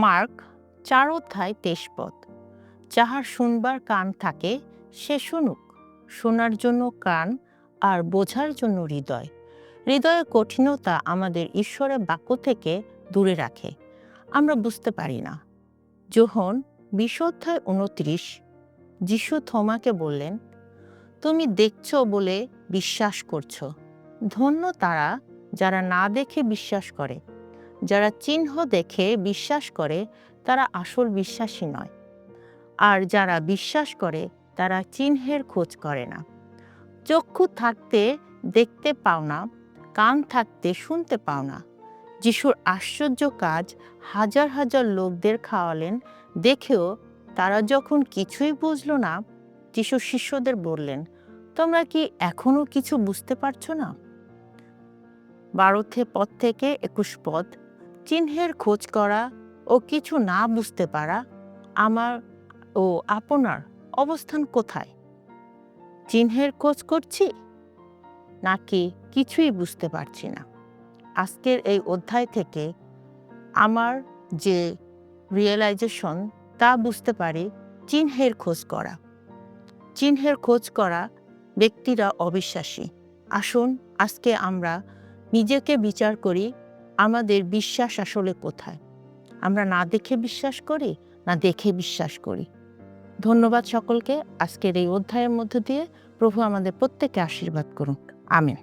Mark 4:23 যাহার শুনবার কান থাকে সে শুনুক, শোনার জন্য কান আর বোঝার জন্য হৃদয়। হৃদয়ের কঠিনতা আমাদের ঈশ্বরের বাক্য থেকে দূরে রাখে, আমরা বুঝতে পারি না। যোহন 20:29 যিশু থমাকে বললেন, তুমি দেখছ বলে বিশ্বাস করছ। ধন্য তারা যারা না দেখে বিশ্বাস করে। যারা চিহ্ন দেখে বিশ্বাস করে তারা আসল বিশ্বাসী নয়, আর যারা বিশ্বাস করে তারা চিহ্নের খোঁজ করে না। চক্ষু থাকতে দেখতে পাও না, কান থাকতে শুনতে পাও না। যিশুর আশ্চর্য কাজ হাজার হাজার লোকদের খাওয়ালেন দেখেও তারা যখন কিছুই বুঝল না, যিশু শিষ্যদের বললেন, তোমরা কি এখনো কিছু বুঝতে পারছো না? 12-21 চিহ্নের খোঁজ করা ও কিছু না বুঝতে পারা আমার ও আপনার অবস্থান কোথায়? চিহ্নের খোঁজ করছি নাকি কিছুই বুঝতে পারছি না? আজকের এই অধ্যায় থেকে আমার যে রিয়েলাইজেশন তা বুঝতে পারি, চিহ্নের খোঁজ করা। চিহ্নের খোঁজ করা ব্যক্তিরা অবিশ্বাসী। আসুন আজকে আমরা নিজেকে বিচার করি, আমাদের বিশ্বাস আসলে কোথায়? আমরা না দেখে বিশ্বাস করি না দেখে বিশ্বাস করি? ধন্যবাদ সকলকে। আজকের এই অধ্যায়ের মধ্য দিয়ে প্রভু আমাদের প্রত্যেককে আশীর্বাদ করুন। আমেন।